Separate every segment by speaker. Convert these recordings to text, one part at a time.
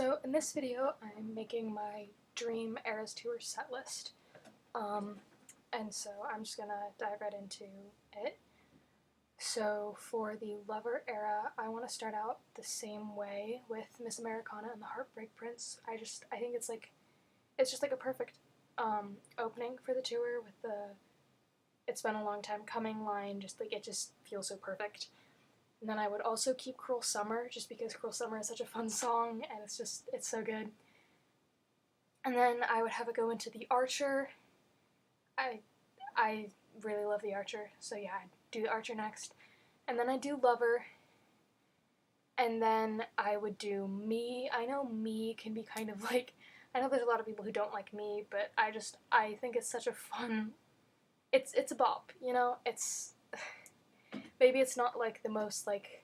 Speaker 1: So in this video, I'm making my Dream Eras Tour set list. And so I'm just gonna dive right into it. So for the Lover era, I want to start out the same way with Miss Americana and the Heartbreak Prince. I think it's just like a perfect opening for the tour with the "It's been a long time coming" line. It just feels so perfect. And then I would also keep Cruel Summer, just because Cruel Summer is such a fun song, and it's so good. And then I would have it go into The Archer. I really love The Archer, so yeah, I'd do The Archer next. And then I'd do Lover. And then I would do Me. I know Me can be kind of like, I know there's a lot of people who don't like Me, but I think it's such a fun, it's a bop, you know? Maybe it's not like the most like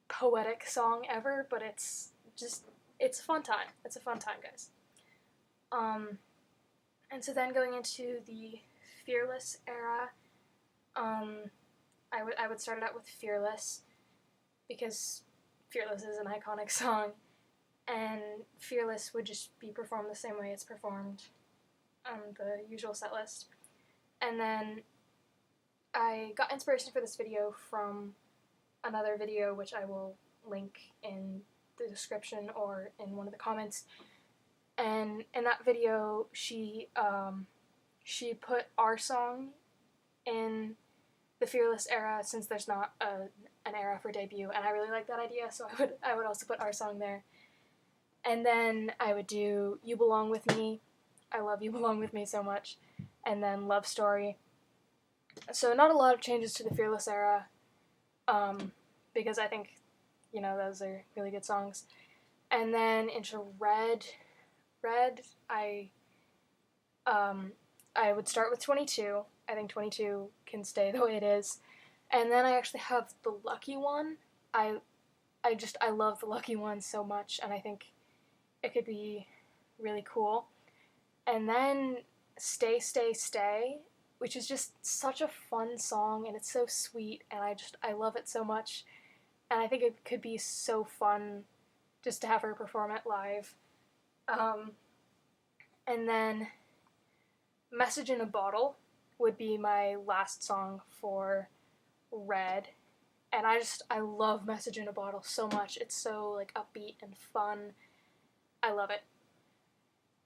Speaker 1: poetic song ever, but it's a fun time. It's a fun time, guys. And so then going into the Fearless era, I would start it out with Fearless, because Fearless is an iconic song, and Fearless would just be performed the same way it's performed on the usual set list. And then I got inspiration for this video from another video, which I will link in the description or in one of the comments. And in that video, she put our song in the Fearless era, since there's not an era for debut, and I really like that idea, so I would also put our song there. And then I would do You Belong With Me. I love You Belong With Me so much. And then Love Story. So not a lot of changes to the Fearless era, because I think, those are really good songs. And then into Red, I would start with 22. I think 22 can stay the way it is. And then I actually have the Lucky One. I love the Lucky One so much, and I think it could be really cool. And then Stay, Stay, Stay, which is just such a fun song, and it's so sweet, and I love it so much, and I think it could be so fun just to have her perform it live. And then Message in a Bottle would be my last song for Red, and I love Message in a Bottle so much. It's so like upbeat and fun. I love it.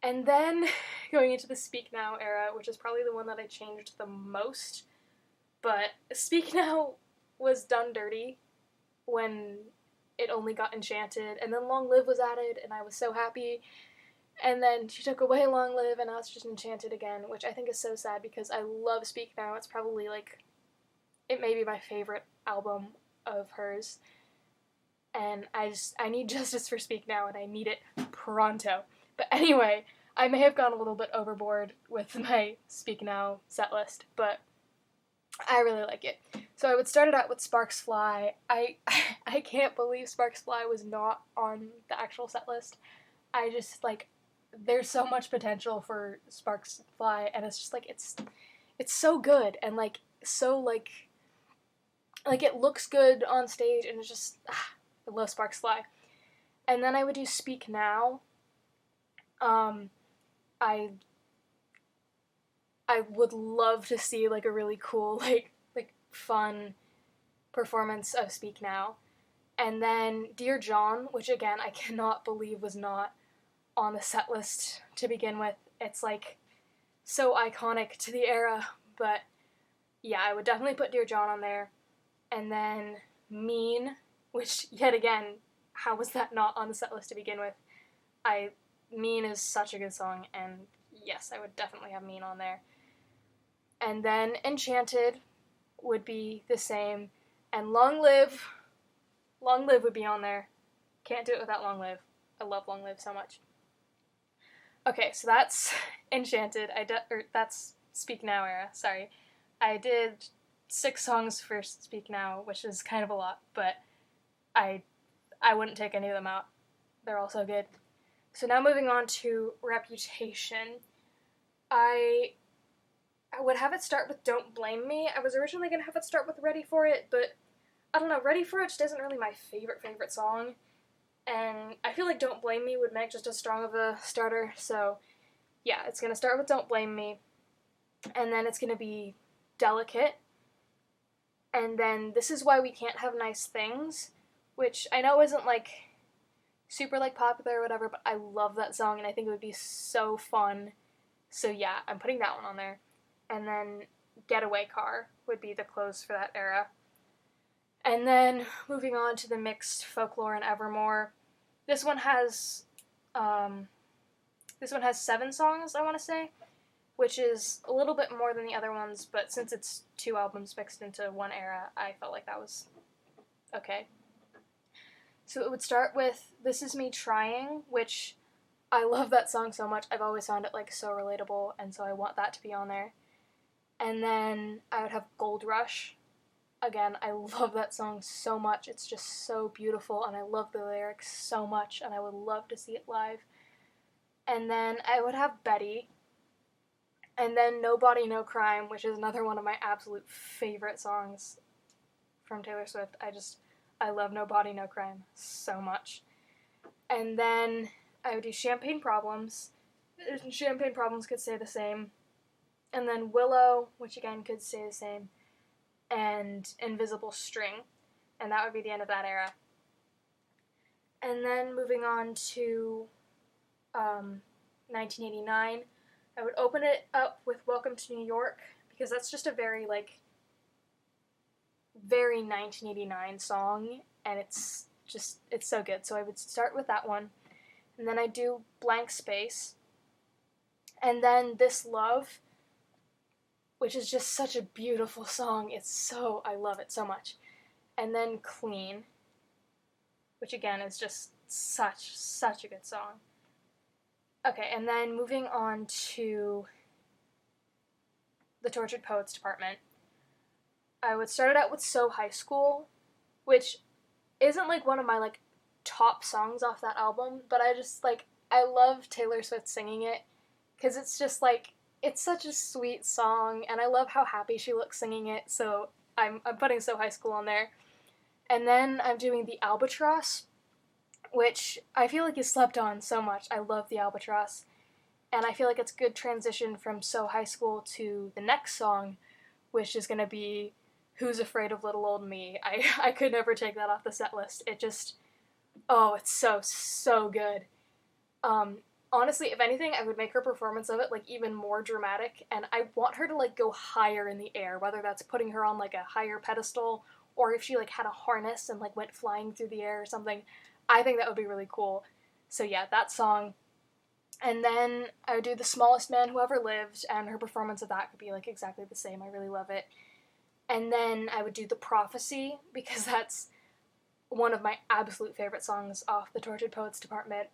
Speaker 1: And then going into the Speak Now era, which is probably the one that I changed the most, but Speak Now was done dirty when it only got Enchanted, and then Long Live was added, and I was so happy. And then she took away Long Live, and now it's just Enchanted again, which I think is so sad, because I love Speak Now. It's probably it may be my favorite album of hers. And I need justice for Speak Now, and I need it pronto. But anyway, I may have gone a little bit overboard with my Speak Now set list, but I really like it. So I would start it out with Sparks Fly. I can't believe Sparks Fly was not on the actual set list. There's so much potential for Sparks Fly, and it's just it's so good, and it looks good on stage, and it's just, I love Sparks Fly. And then I would do Speak Now. I would love to see a really cool, fun performance of Speak Now. And then Dear John, which again I cannot believe was not on the set list to begin with. It's so iconic to the era, but yeah, I would definitely put Dear John on there. And then Mean, which yet again, how was that not on the set list to begin with? Mean is such a good song, and yes, I would definitely have Mean on there. And then Enchanted would be the same, and Long Live would be on there. Can't do it without Long Live. I love Long Live so much. Okay, so that's Enchanted. That's Speak Now era, sorry. I did 6 songs for Speak Now, which is kind of a lot, but I wouldn't take any of them out. They're all so good. So now moving on to Reputation. I would have it start with Don't Blame Me. I was originally going to have it start with Ready For It, but I don't know, Ready For It just isn't really my favorite song. And I feel like Don't Blame Me would make just as strong of a starter, so yeah, it's going to start with Don't Blame Me, and then it's going to be Delicate, and then This Is Why We Can't Have Nice Things, which I know isn't like super like popular or whatever, but I love that song and I think it would be so fun. So yeah, I'm putting that one on there. And then Getaway Car would be the close for that era. And then moving on to the mixed Folklore and Evermore. This one has 7 songs, I want to say, which is a little bit more than the other ones, but since it's 2 albums mixed into one era, I felt like that was okay. So it would start with This Is Me Trying, which I love that song so much. I've always found it like so relatable, and so I want that to be on there. And then I would have Gold Rush. Again, I love that song so much. It's just so beautiful, and I love the lyrics so much, and I would love to see it live. And then I would have Betty. And then No Body, No Crime, which is another one of my absolute favorite songs from Taylor Swift. I love No Body, No Crime so much. And then I would do Champagne Problems. Champagne Problems could stay the same. And then Willow, which again could stay the same. And Invisible String. And that would be the end of that era. And then moving on to 1989, I would open it up with Welcome to New York, because that's just a very 1989 song, and it's so good. So I would start with that one, and then I do Blank Space, and then This Love, which is just such a beautiful song. I love it so much. And then Clean, which again is just such a good song. Okay, and then moving on to the Tortured Poets department, I would start it out with So High School, which isn't one of my top songs off that album, but I love Taylor Swift singing it, because it's just it's such a sweet song, and I love how happy she looks singing it, so I'm putting So High School on there. And then I'm doing The Albatross, which I feel like is slept on so much. I love The Albatross, and I feel like it's a good transition from So High School to the next song, which is going to be Who's Afraid of Little Old Me. I could never take that off the set list. It's so good. Honestly, if anything, I would make her performance of it even more dramatic, and I want her to go higher in the air, whether that's putting her on a higher pedestal, or if she had a harness and went flying through the air or something. I think that would be really cool. So yeah, that song. And then I would do The Smallest Man Who Ever Lived, and her performance of that could be exactly the same. I really love it. And then I would do The Prophecy, because that's one of my absolute favorite songs off the Tortured Poets department.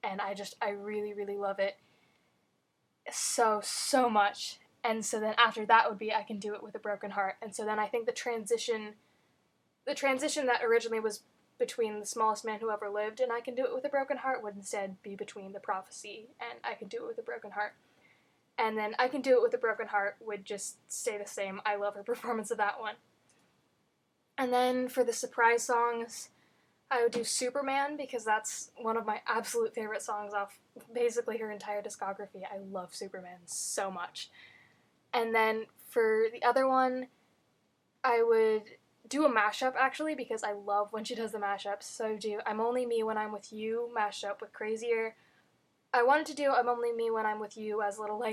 Speaker 1: And I really, really love it so much. And so then after that would be I Can Do It With a Broken Heart. And so then I think the transition that originally was between The Smallest Man Who Ever Lived and I Can Do It With a Broken Heart would instead be between The Prophecy and I Can Do It With a Broken Heart. And then I Can Do It With a Broken Heart would just stay the same. I love her performance of that one. And then for the surprise songs, I would do Superman, because that's one of my absolute favorite songs off basically her entire discography. I love Superman so much. And then for the other one, I would do a mashup, actually, because I love when she does the mashups. So I do I'm Only Me When I'm With You mashed up with Crazier. I wanted to do I'm Only Me When I'm With You as a little,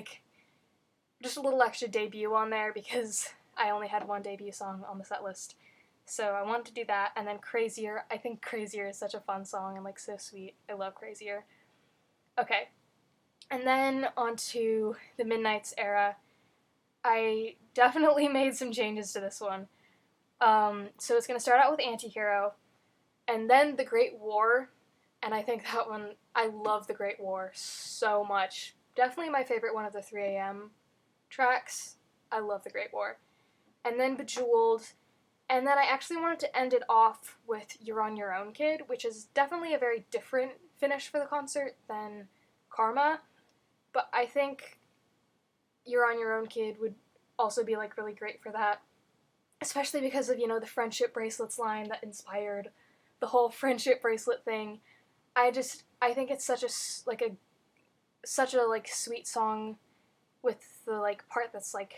Speaker 1: just a little extra debut on there, because I only had one debut song on the set list. So I wanted to do that, and then Crazier. I think Crazier is such a fun song and so sweet. I love Crazier. Okay, and then on to the Midnights era. I definitely made some changes to this one. So it's going to start out with Antihero, and then The Great War, and I think that one, I love The Great War so much. Definitely my favorite one of the 3am tracks. I love The Great War. And then Bejeweled. And then I actually wanted to end it off with You're on Your Own, Kid, which is definitely a very different finish for the concert than Karma. But I think You're on Your Own, Kid would also be really great for that. Especially because of, the friendship bracelets line that inspired the whole friendship bracelet thing. I think it's such a like sweet song with the like part that's like,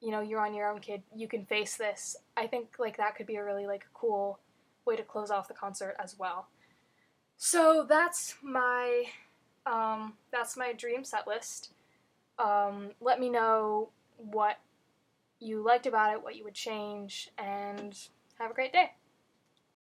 Speaker 1: you know, you're on your own, kid, you can face this. I think like that could be a really like cool way to close off the concert as well. So that's my dream set list. Let me know what you liked about it, what you would change, and have a great day.